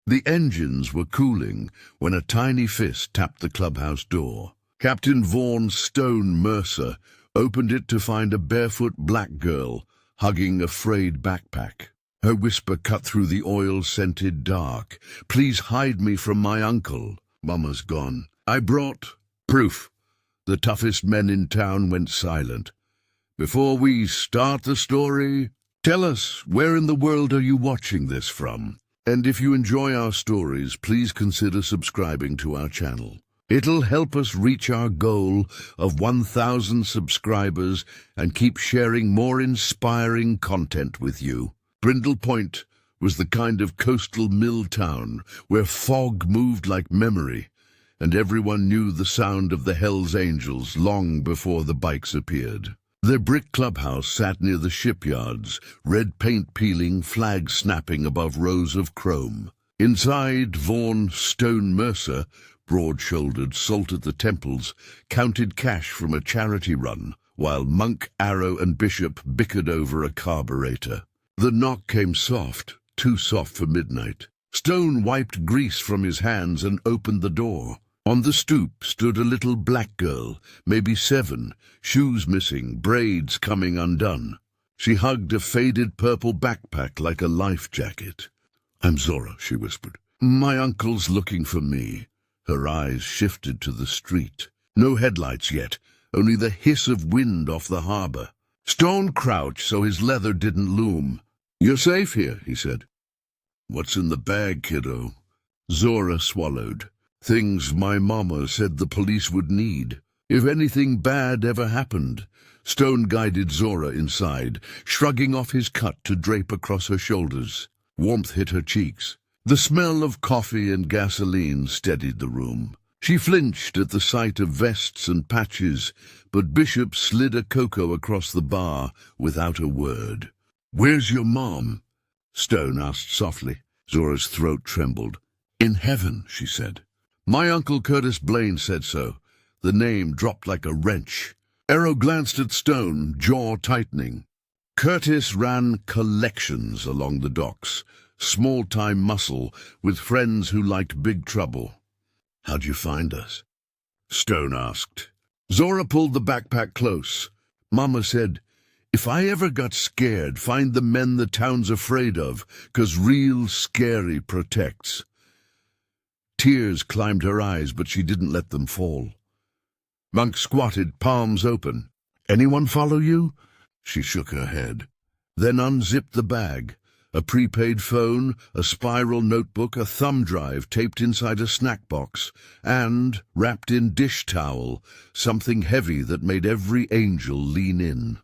The engines were cooling when a tiny fist tapped the clubhouse door. Captain Vaughan Stone Mercer opened it to find a barefoot black girl hugging a frayed backpack. Her whisper cut through the oil-scented dark. "Please hide me from my uncle. Mama's gone. I brought proof." The toughest men in town went silent. "Before we start the story, tell us, where in the world are you watching this from? And if you enjoy our stories, please consider subscribing to our channel. It'll help us reach our goal of 1,000 subscribers and keep sharing more inspiring content with you." Brindle Point was the kind of coastal mill town where fog moved like memory, and everyone knew the sound of the hellsangels long before the bikes appeared. Their brick clubhouse sat near the shipyards, red paint peeling, flags snapping above rows of chrome. Inside, Vaughan Stone Mercer, broad-shouldered, salt at the temples, counted cash from a charity run, while Monk, Arrow, and Bishop bickered over a carburetor. The knock came soft, too soft for midnight. Stone wiped grease from his hands and opened the door. On the stoop stood a little black girl, maybe 7, shoes missing, braids coming undone. She hugged a faded purple backpack like a life jacket. "I'm Zora," she whispered. "My uncle's looking for me." Her eyes shifted to the street. No headlights yet, only the hiss of wind off the harbor. Stone crouched so his leather didn't loom. "You're safe here," he said. "What's in the bag, kiddo?" Zora swallowed. "Things my mama said the police would need. If anything bad ever happened." Stone guided Zora inside, shrugging off his cut to drape across her shoulders. Warmth hit her cheeks. The smell of coffee and gasoline steadied the room. She flinched at the sight of vests and patches, but Bishop slid a cocoa across the bar without a word. "Where's your mom?" Stone asked softly. Zora's throat trembled. "In heaven," she said. "My Uncle Curtis Blaine said so." The name dropped like a wrench. Arrow glanced at Stone, jaw tightening. Curtis ran collections along the docks, small-time muscle, with friends who liked big trouble. "How'd you find us?" Stone asked. Zora pulled the backpack close. "Mama said, if I ever got scared, find the men the town's afraid of, 'cause real scary protects." Tears climbed her eyes, but she didn't let them fall. Monk squatted, palms open. "Anyone follow you?" She shook her head, then unzipped the bag. A prepaid phone, a spiral notebook, a thumb drive taped inside a snack box, and, wrapped in dish towel, something heavy that made every angel lean in.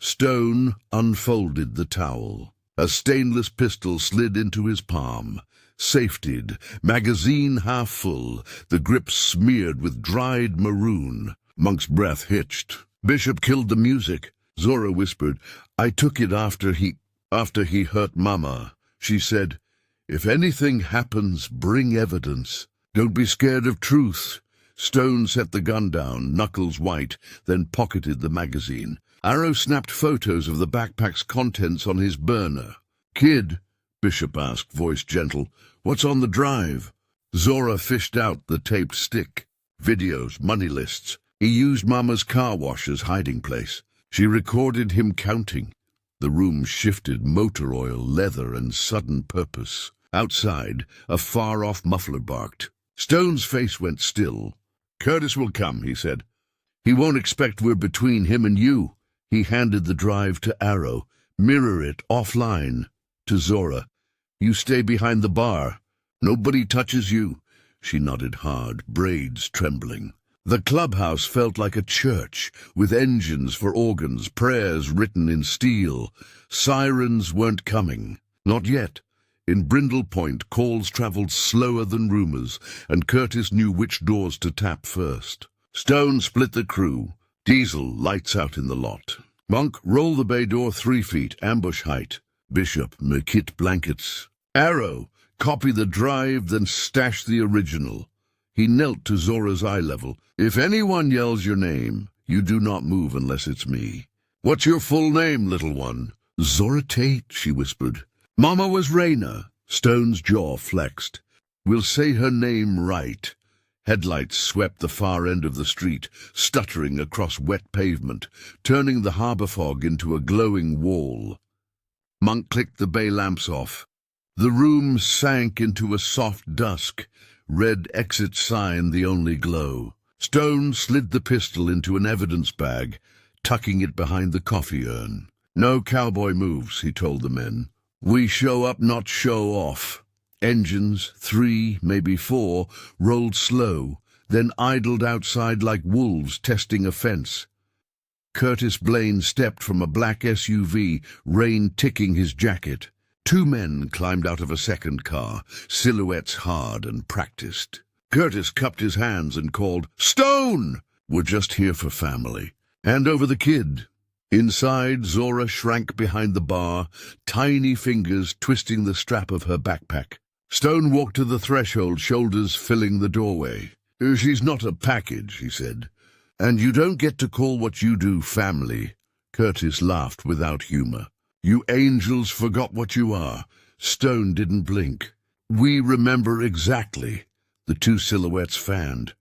Stone unfolded the towel. A stainless pistol slid into his palm. Safetied, magazine half full, the grip smeared with dried maroon. Monk's breath hitched. "Bishop killed the music," Zora whispered. "I took it after he hurt Mama." She said, "If anything happens, bring evidence. Don't be scared of truth." Stone set the gun down, knuckles white, then pocketed the magazine. Arrow snapped photos of the backpack's contents on his burner. "Kid," Bishop asked, voice gentle, "what's on the drive?" Zora fished out the taped stick. Videos, money lists. He used Mama's car wash as hiding place. She recorded him counting. The room shifted, motor oil, leather, and sudden purpose. Outside, a far-off muffler barked. Stone's face went still. "Curtis will come," he said. "He won't expect we're between him and you." He handed the drive to Arrow. "Mirror it offline." To Zora, "You stay behind the bar. Nobody touches you." She nodded hard, braids trembling. The clubhouse felt like a church, with engines for organs, prayers written in steel. Sirens weren't coming. Not yet. In Brindle Point, calls traveled slower than rumors, and Curtis knew which doors to tap first. Stone split the crew. Diesel, lights out in the lot. Monk, roll the bay door 3 feet, ambush height. Bishop, kit blankets. Arrow, copy the drive, then stash the original. He knelt to Zora's eye level. "If anyone yells your name, you do not move unless it's me." "What's your full name, little one?" "Zora Tate," she whispered. "Mama was Raina." Stone's jaw flexed. "We'll say her name right." Headlights swept the far end of the street, stuttering across wet pavement, turning the harbour fog into a glowing wall. Monk clicked the bay lamps off. The room sank into a soft dusk, red exit sign the only glow. Stone slid the pistol into an evidence bag, tucking it behind the coffee urn. "No cowboy moves," he told the men. "We show up, not show off." Engines, 3, maybe 4, rolled slow, then idled outside like wolves testing a fence. Curtis Blaine stepped from a black SUV, rain ticking his jacket. 2 men climbed out of a second car, silhouettes hard and practiced. Curtis cupped his hands and called, "Stone! We're just here for family. Hand over the kid." Inside, Zora shrank behind the bar, tiny fingers twisting the strap of her backpack. Stone walked to the threshold, shoulders filling the doorway. "She's not a package," he said. "And you don't get to call what you do family." Curtis laughed without humor. "You angels forgot what you are." Stone didn't blink. "We remember exactly." The 2 silhouettes fanned.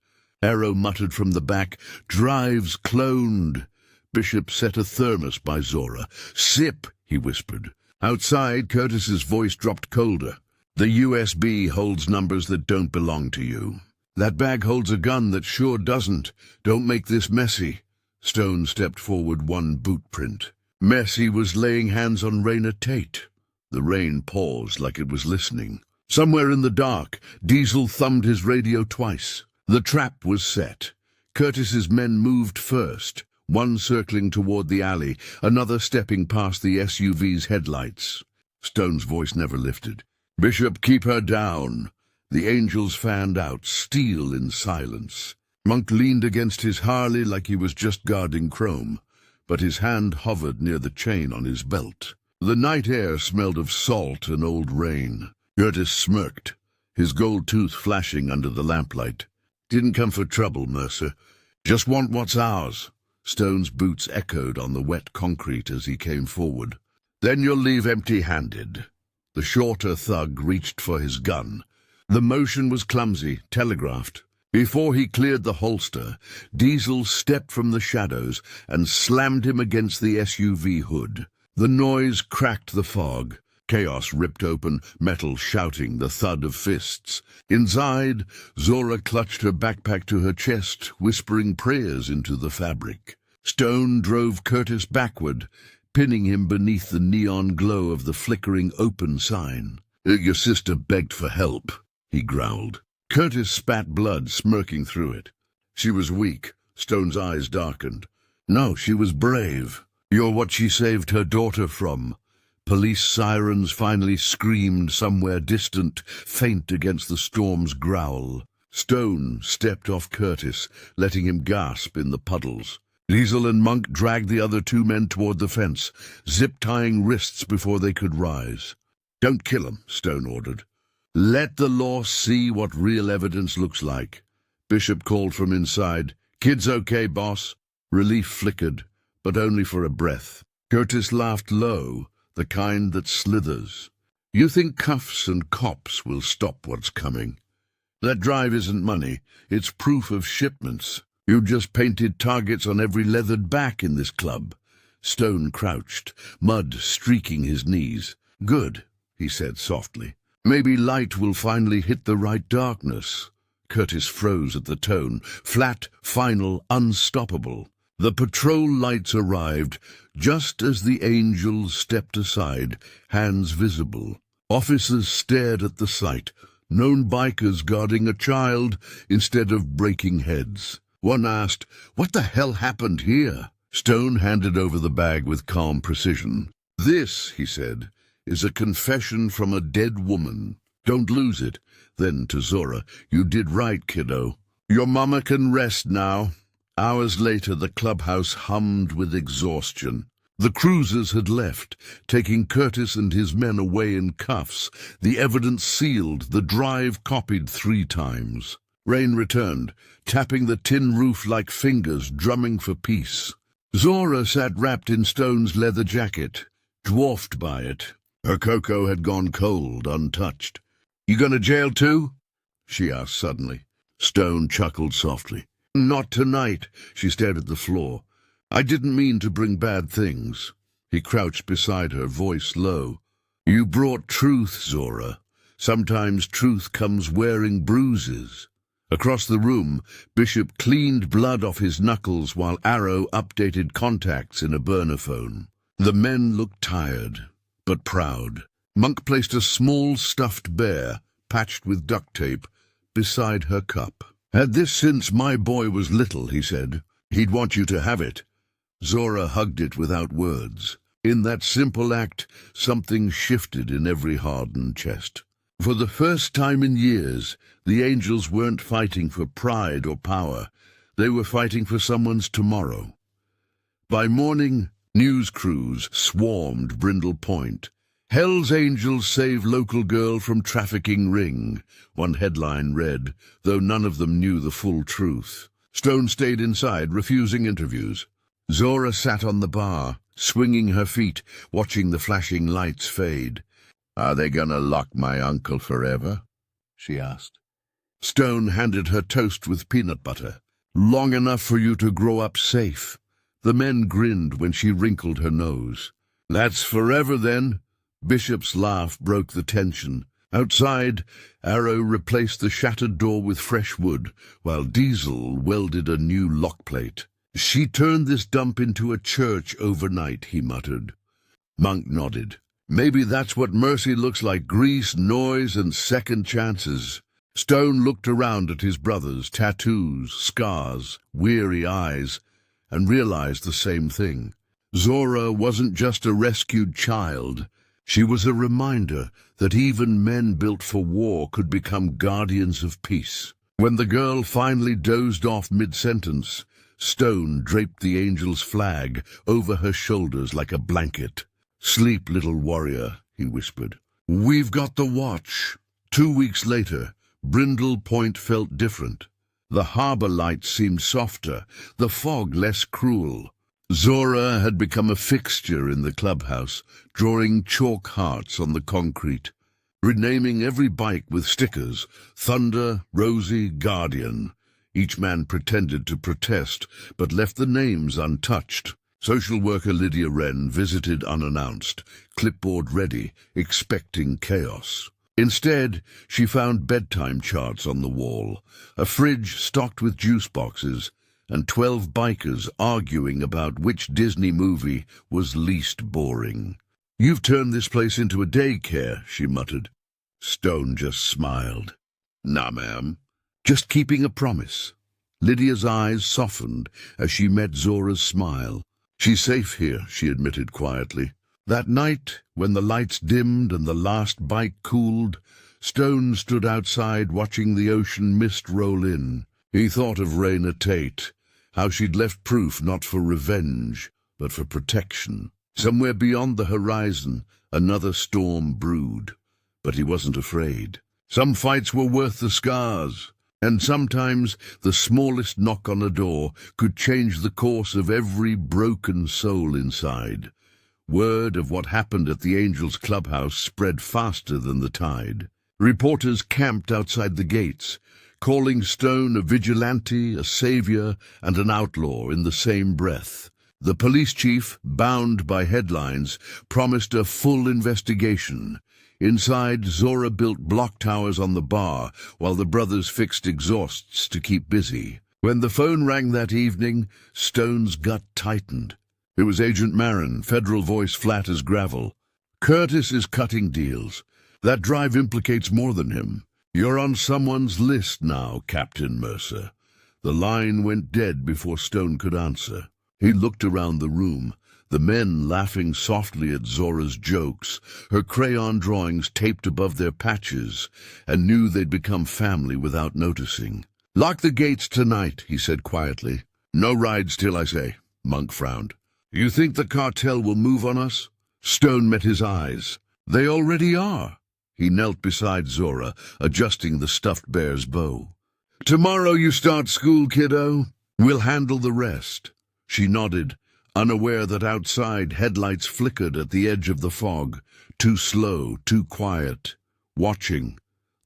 Arrow muttered from the back, "Drives cloned." Bishop set a thermos by Zora. "Sip," he whispered. Outside, Curtis's voice dropped colder. "The USB holds numbers that don't belong to you. That bag holds a gun that sure doesn't. Don't make this messy." Stone stepped forward, 1 boot print. Messy was laying hands on Raina Tate. The rain paused like it was listening. Somewhere in the dark, Diesel thumbed his radio twice. The trap was set. Curtis's men moved first, 1 circling toward the alley, another stepping past the SUV's headlights. Stone's voice never lifted. "Bishop, keep her down." The angels fanned out, steel in silence. Monk leaned against his Harley like he was just guarding chrome, but his hand hovered near the chain on his belt. The night air smelled of salt and old rain. Curtis smirked, his gold tooth flashing under the lamplight. "Didn't come for trouble, Mercer. Just want what's ours." Stone's boots echoed on the wet concrete as he came forward. "Then you'll leave empty-handed." The shorter thug reached for his gun. The motion was clumsy, telegraphed. Before he cleared the holster, Diesel stepped from the shadows and slammed him against the SUV hood. The noise cracked the fog. Chaos ripped open, metal shouting, the thud of fists. Inside, Zora clutched her backpack to her chest, whispering prayers into the fabric. Stone drove Curtis backward, pinning him beneath the neon glow of the flickering open sign. "Your sister begged for help," he growled. Curtis spat blood, smirking through it. "She was weak." Stone's eyes darkened. "No, she was brave. You're what she saved her daughter from." Police sirens finally screamed somewhere distant, faint against the storm's growl. Stone stepped off Curtis, letting him gasp in the puddles. Diesel and Monk dragged the other 2 men toward the fence, zip-tying wrists before they could rise. "Don't kill him," Stone ordered. "Let the law see what real evidence looks like." Bishop called from inside. "Kid's okay, boss." Relief flickered, but only for a breath. Curtis laughed low, the kind that slithers. "You think cuffs and cops will stop what's coming? That drive isn't money, it's proof of shipments. You just painted targets on every leathered back in this club." Stone crouched, mud streaking his knees. "Good," he said softly. "Maybe light will finally hit the right darkness." Curtis froze at the tone, flat, final, unstoppable. The patrol lights arrived, just as the angels stepped aside, hands visible. Officers stared at the sight, known bikers guarding a child instead of breaking heads. One asked, "What the hell happened here?" Stone handed over the bag with calm precision. "This," he said, "is a confession from a dead woman. Don't lose it." Then to Zora, "You did right, kiddo. Your mama can rest now." Hours later, the clubhouse hummed with exhaustion. The cruisers had left, taking Curtis and his men away in cuffs, the evidence sealed, the drive copied 3 times. Rain returned, tapping the tin roof like fingers, drumming for peace. Zora sat wrapped in Stone's leather jacket, dwarfed by it. Her cocoa had gone cold, untouched. "You going to jail too?" she asked suddenly. Stone chuckled softly. "Not tonight." She stared at the floor. "I didn't mean to bring bad things." He crouched beside her, voice low. "You brought truth, Zora. Sometimes truth comes wearing bruises." Across the room, Bishop cleaned blood off his knuckles while Arrow updated contacts in a burner phone. The men looked tired, but proud. Monk placed a small stuffed bear, patched with duct tape, beside her cup. "Had this since my boy was little," he said. "He'd want you to have it." Zora hugged it without words. In that simple act, something shifted in every hardened chest. For the first time in years, the angels weren't fighting for pride or power. They were fighting for someone's tomorrow. By morning, news crews swarmed Brindle Point. "Hell's Angels save local girl from trafficking ring," one headline read, though none of them knew the full truth. Stone stayed inside, refusing interviews. Zora sat on the bar, swinging her feet, watching the flashing lights fade. "Are they gonna lock my uncle forever?" she asked. Stone handed her toast with peanut butter. "Long enough for you to grow up safe." The men grinned when she wrinkled her nose. "That's forever, then?" Bishop's laugh broke the tension. Outside, Arrow replaced the shattered door with fresh wood, while Diesel welded a new lockplate. "She turned this dump into a church overnight," he muttered. Monk nodded. "Maybe that's what mercy looks like: grease, noise, and second chances." Stone looked around at his brothers, tattoos, scars, weary eyes, and realized the same thing. Zora wasn't just a rescued child. She was a reminder that even men built for war could become guardians of peace. When the girl finally dozed off mid-sentence, Stone draped the angel's flag over her shoulders like a blanket. "Sleep, little warrior," he whispered. "We've got the watch." 2 weeks later, Brindle Point felt different. The harbor lights seemed softer, the fog less cruel. Zora had become a fixture in the clubhouse, drawing chalk hearts on the concrete, renaming every bike with stickers: Thunder, Rosie, Guardian. Each man pretended to protest, but left the names untouched. Social worker Lydia Wren visited unannounced, clipboard ready, expecting chaos. Instead, she found bedtime charts on the wall, a fridge stocked with juice boxes, and 12 bikers arguing about which Disney movie was least boring. "You've turned this place into a daycare," she muttered. Stone just smiled. "Nah, ma'am. Just keeping a promise." Lydia's eyes softened as she met Zora's smile. "She's safe here," she admitted quietly. That night, when the lights dimmed and the last bike cooled, Stone stood outside watching the ocean mist roll in. He thought of Raina Tate, how she'd left proof not for revenge, but for protection. Somewhere beyond the horizon, another storm brewed. But he wasn't afraid. Some fights were worth the scars, and sometimes the smallest knock on a door could change the course of every broken soul inside. Word of what happened at the Angels' clubhouse spread faster than the tide. Reporters camped outside the gates, calling Stone a vigilante, a savior, and an outlaw in the same breath. The police chief, bound by headlines, promised a full investigation. Inside, Zora built block towers on the bar, while the brothers fixed exhausts to keep busy. When the phone rang that evening, Stone's gut tightened. It was Agent Marin, federal voice flat as gravel. "Curtis is cutting deals. That drive implicates more than him. You're on someone's list now, Captain Mercer." The line went dead before Stone could answer. He looked around the room, the men laughing softly at Zora's jokes, her crayon drawings taped above their patches, and knew they'd become family without noticing. "Lock the gates tonight," he said quietly. "No rides till I say." Monk frowned. "You think the cartel will move on us?" Stone met his eyes. "They already are." He knelt beside Zora, adjusting the stuffed bear's bow. "Tomorrow you start school, kiddo. We'll handle the rest." She nodded. unaware that outside headlights flickered at the edge of the fog, too slow, too quiet. Watching.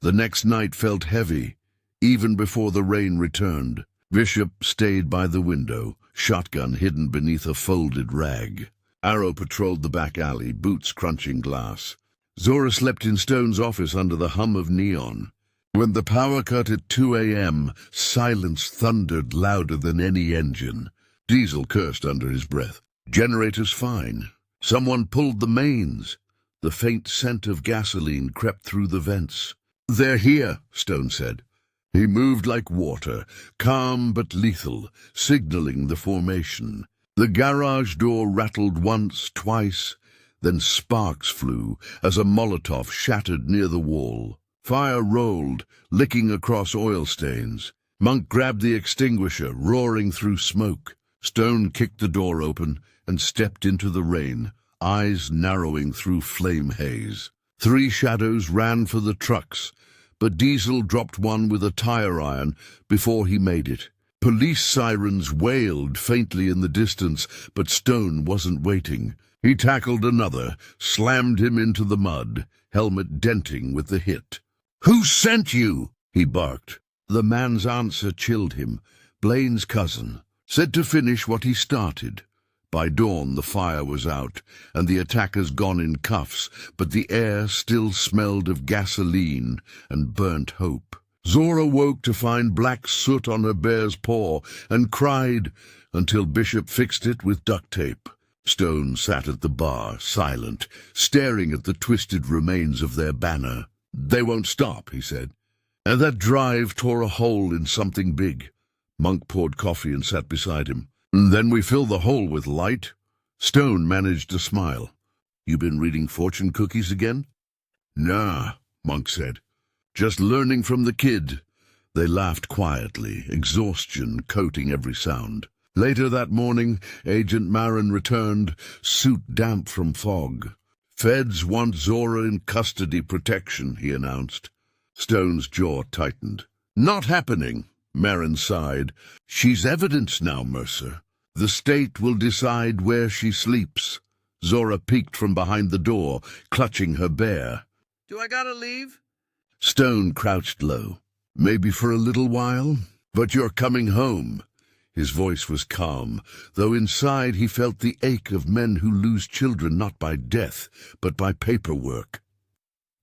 The next night felt heavy, even before the rain returned. Bishop stayed by the window, shotgun hidden beneath a folded rag. Arrow patrolled the back alley, boots crunching glass. Zora slept in Stone's office under the hum of neon. When the power cut at 2 a.m., silence thundered louder than any engine. Diesel cursed under his breath. Generators fine. Someone pulled the mains. The faint scent of gasoline crept through the vents. "They're here," Stone said. He moved like water, calm but lethal, signaling the formation. The garage door rattled once, twice, then sparks flew as a Molotov shattered near the wall. Fire rolled, licking across oil stains. Monk grabbed the extinguisher, roaring through smoke. Stone kicked the door open and stepped into the rain, eyes narrowing through flame haze. 3 shadows ran for the trucks, but Diesel dropped one with a tire iron before he made it. Police sirens wailed faintly in the distance, but Stone wasn't waiting. He tackled another, slammed him into the mud, helmet denting with the hit. "Who sent you?" he barked. The man's answer chilled him. Blaine's cousin. Said to finish what he started. By dawn the fire was out, and the attackers gone in cuffs, but the air still smelled of gasoline and burnt hope. Zora woke to find black soot on her bear's paw and cried until Bishop fixed it with duct tape. Stone sat at the bar, silent, staring at the twisted remains of their banner. "They won't stop," he said. And that drive tore a hole in something big. Monk poured coffee and sat beside him. "Then we fill the hole with light." Stone managed a smile. "You been reading fortune cookies again?" "Nah," Monk said. "Just learning from the kid." They laughed quietly, exhaustion coating every sound. Later that morning, Agent Marin returned, suit damp from fog. "Feds want Zora in custody protection," he announced. Stone's jaw tightened. "Not happening," Marin sighed. "She's evidence now, Mercer. The state will decide where she sleeps." Zora peeked from behind the door, clutching her bear. "Do I gotta leave?" Stone crouched low. "Maybe for a little while, but you're coming home." His voice was calm, though inside he felt the ache of men who lose children not by death, but by paperwork.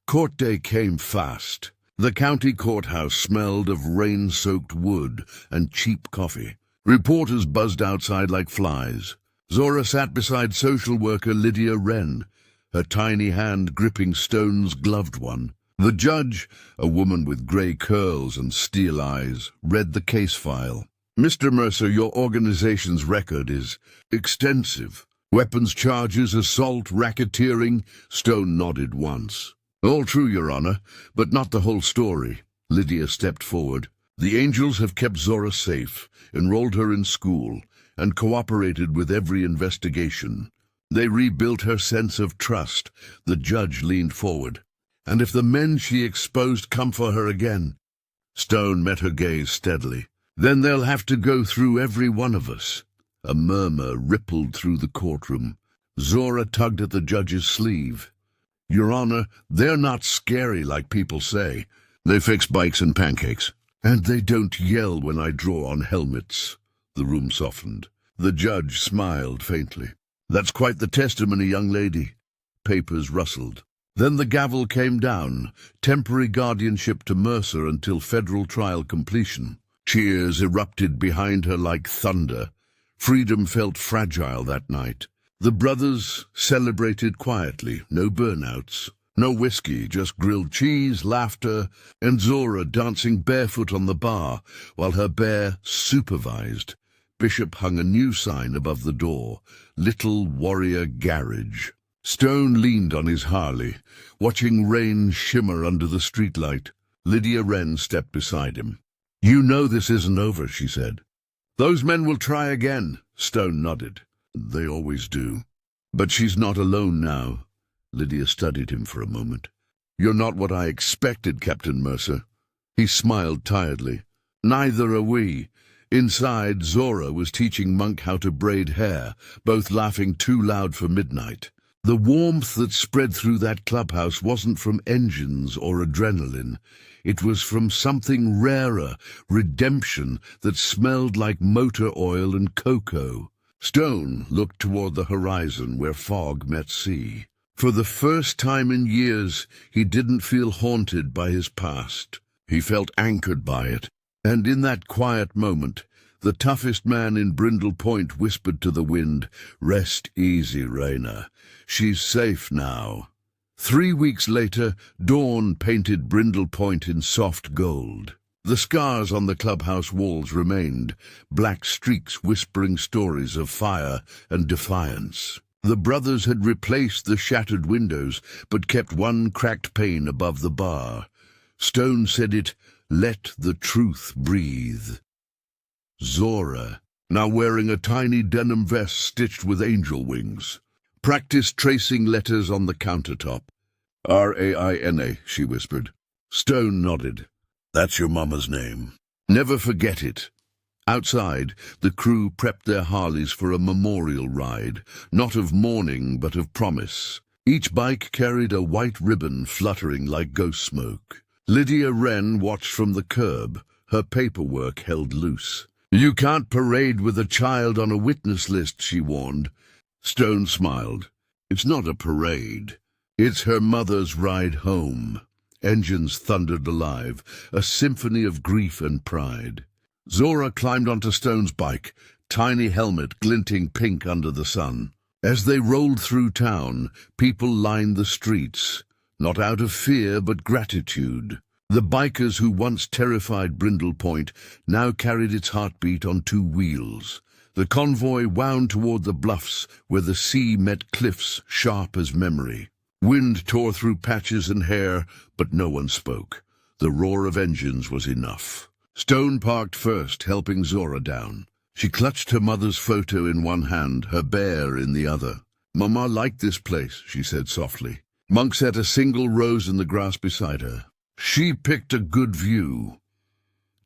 Court day came fast. The county courthouse smelled of rain-soaked wood and cheap coffee. Reporters buzzed outside like flies. Zora sat beside social worker Lydia Wren, her tiny hand gripping Stone's gloved one. The judge, a woman with grey curls and steel eyes, read the case file. "Mr. Mercer, your organization's record is extensive. Weapons charges, assault, racketeering." Stone nodded once. "All true, Your Honor, but not the whole story." Lydia stepped forward. "The angels have kept Zora safe, enrolled her in school, and cooperated with every investigation. They rebuilt her sense of trust." The judge leaned forward. "And if the men she exposed come for her again—" Stone met her gaze steadily. "Then they'll have to go through every one of us." A murmur rippled through the courtroom. Zora tugged at the judge's sleeve. "Your Honor, they're not scary like people say. They fix bikes and pancakes. And they don't yell when I draw on helmets." The room softened. The judge smiled faintly. "That's quite the testimony, young lady." Papers rustled. Then the gavel came down, temporary guardianship to Mercer until federal trial completion. Cheers erupted behind her like thunder. Freedom felt fragile that night. The brothers celebrated quietly, no burnouts, no whiskey, just grilled cheese, laughter, and Zora dancing barefoot on the bar while her bear supervised. Bishop hung a new sign above the door, Little Warrior Garage. Stone leaned on his Harley, watching rain shimmer under the streetlight. Lydia Wren stepped beside him. "You know this isn't over," she said. "Those men will try again." Stone nodded. "They always do. But she's not alone now." Lydia studied him for a moment. "You're not what I expected, Captain Mercer." He smiled tiredly. "Neither are we. Inside, Zora was teaching Monk how to braid hair, both laughing too loud for midnight. The warmth that spread through that clubhouse wasn't from engines or adrenaline. It was from something rarer, redemption that smelled like motor oil and cocoa. Stone looked toward the horizon where fog met sea. For the first time in years, he didn't feel haunted by his past. He felt anchored by it. And in that quiet moment, the toughest man in Brindle Point whispered to the wind, "Rest easy, Raina. She's safe now." 3 weeks later, dawn painted Brindle Point in soft gold. The scars on the clubhouse walls remained, black streaks whispering stories of fire and defiance. The brothers had replaced the shattered windows, but kept one cracked pane above the bar. Stone said it, "Let the truth breathe." Zora, now wearing a tiny denim vest stitched with angel wings, practiced tracing letters on the countertop. "Raina," she whispered. Stone nodded. "That's your mama's name. Never forget it." Outside, the crew prepped their Harleys for a memorial ride, not of mourning but of promise. Each bike carried a white ribbon fluttering like ghost smoke. Lydia Wren watched from the curb, her paperwork held loose. "You can't parade with a child on a witness list," she warned. Stone smiled. "It's not a parade. It's her mother's ride home." Engines thundered alive, a symphony of grief and pride. Zora climbed onto Stone's bike, tiny helmet glinting pink under the sun. As they rolled through town, people lined the streets, not out of fear but gratitude. The bikers who once terrified Brindle Point now carried its heartbeat on 2 wheels. The convoy wound toward the bluffs where the sea met cliffs sharp as memory. Wind tore through patches and hair, but no one spoke. The roar of engines was enough. Stone parked first, helping Zora down. She clutched her mother's photo in one hand, her bear in the other. "Mama liked this place," she said softly. Monk set a single rose in the grass beside her. She picked a good view.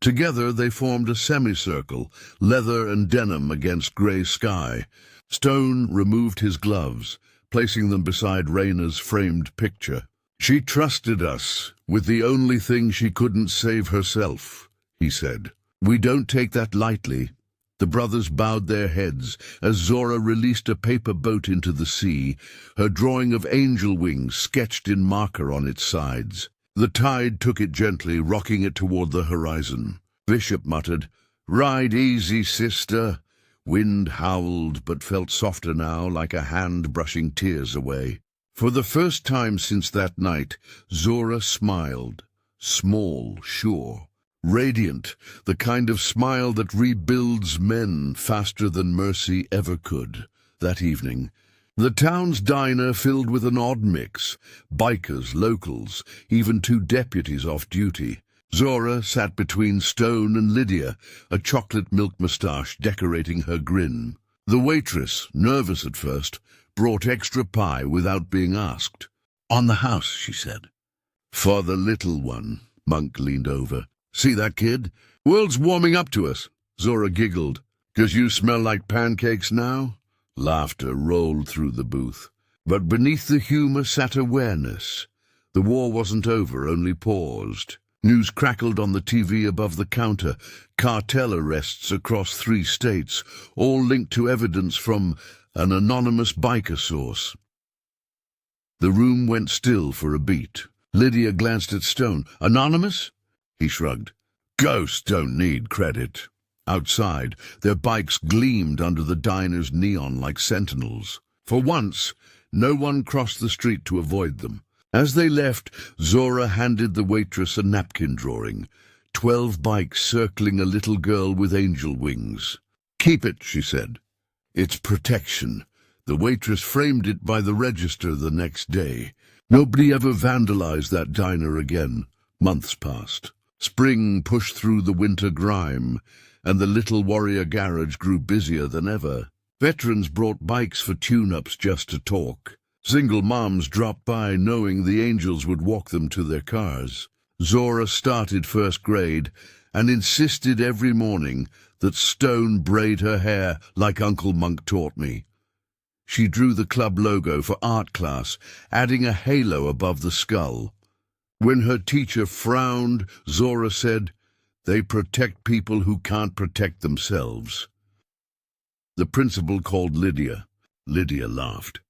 Together they formed a semicircle, leather and denim against grey sky. Stone removed his gloves, placing them beside Raina's framed picture. "She trusted us, with the only thing she couldn't save herself," he said. "We don't take that lightly." The brothers bowed their heads as Zora released a paper boat into the sea, her drawing of angel wings sketched in marker on its sides. The tide took it gently, rocking it toward the horizon. Bishop muttered, "Ride easy, sister." Wind howled, but felt softer now, like a hand brushing tears away. For the first time since that night, Zora smiled. Small, sure. Radiant, the kind of smile that rebuilds men faster than mercy ever could. That evening, the town's diner filled with an odd mix. Bikers, locals, even 2 deputies off duty. Zora sat between Stone and Lydia, a chocolate milk moustache decorating her grin. The waitress, nervous at first, brought extra pie without being asked. "On the house," she said. "For the little one." Monk leaned over. "See that kid? World's warming up to us." Zora giggled. "'Cause you smell like pancakes now?" Laughter rolled through the booth. But beneath the humor sat awareness. The war wasn't over, only paused. News crackled on the TV above the counter. Cartel arrests across 3 states, all linked to evidence from an anonymous biker source. The room went still for a beat. Lydia glanced at Stone. "Anonymous?" He shrugged. "Ghosts don't need credit." Outside, their bikes gleamed under the diner's neon like sentinels. For once, no one crossed the street to avoid them. As they left, Zora handed the waitress a napkin drawing. 12 bikes circling a little girl with angel wings. "Keep it," she said. "It's protection." The waitress framed it by the register the next day. Nobody ever vandalized that diner again. Months passed. Spring pushed through the winter grime, and the Little Warrior garage grew busier than ever. Veterans brought bikes for tune-ups just to talk. Single moms dropped by knowing the angels would walk them to their cars. Zora started first grade and insisted every morning that Stone braid her hair like Uncle Monk taught me. She drew the club logo for art class, adding a halo above the skull. When her teacher frowned, Zora said, "They protect people who can't protect themselves." The principal called Lydia. Lydia laughed.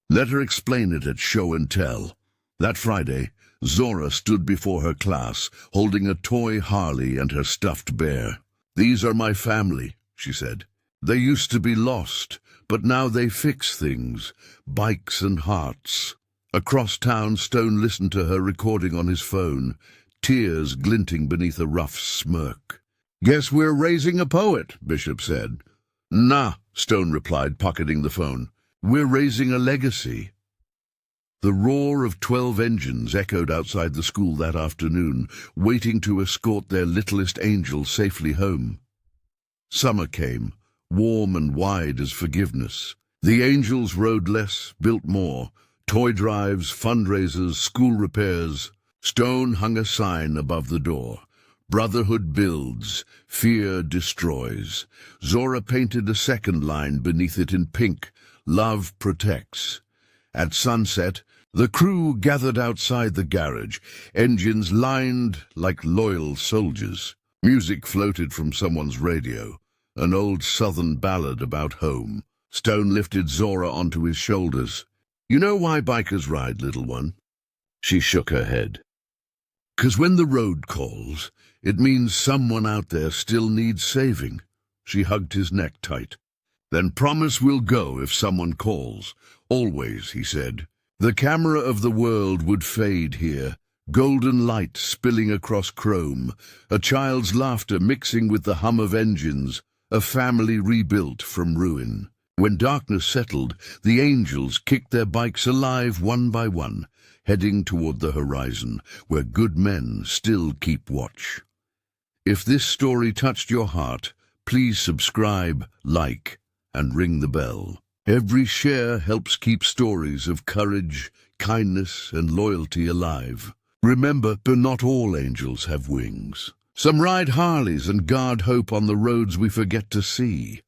"Let her explain it at show and tell." That Friday, Zora stood before her class, holding a toy Harley and her stuffed bear. "These are my family," she said. "They used to be lost, but now they fix things, bikes and hearts." Across town, Stone listened to her recording on his phone, tears glinting beneath a rough smirk. "Guess we're raising a poet," Bishop said. "Nah," Stone replied, pocketing the phone. "We're raising a legacy." The roar of 12 engines echoed outside the school that afternoon, waiting to escort their littlest angel safely home. Summer came, warm and wide as forgiveness. The angels rode less, built more. Toy drives, fundraisers, school repairs. Stone hung a sign above the door. "Brotherhood builds, fear destroys." Zora painted a second line beneath it in pink. "Love protects." At sunset, the crew gathered outside the garage, engines lined like loyal soldiers. Music floated from someone's radio, an old southern ballad about home. Stone lifted Zora onto his shoulders. "You know why bikers ride, little one?" She shook her head. "'Cause when the road calls, it means someone out there still needs saving." She hugged his neck tight. "Then promise we'll go if someone calls." "Always," he said. The camera of the world would fade here, golden light spilling across chrome, a child's laughter mixing with the hum of engines, a family rebuilt from ruin. When darkness settled, the angels kicked their bikes alive one by one, heading toward the horizon, where good men still keep watch. If this story touched your heart, please subscribe, like, and ring the bell. Every share helps keep stories of courage, kindness, and loyalty alive. Remember, but not all angels have wings. Some ride Harleys and guard hope on the roads we forget to see.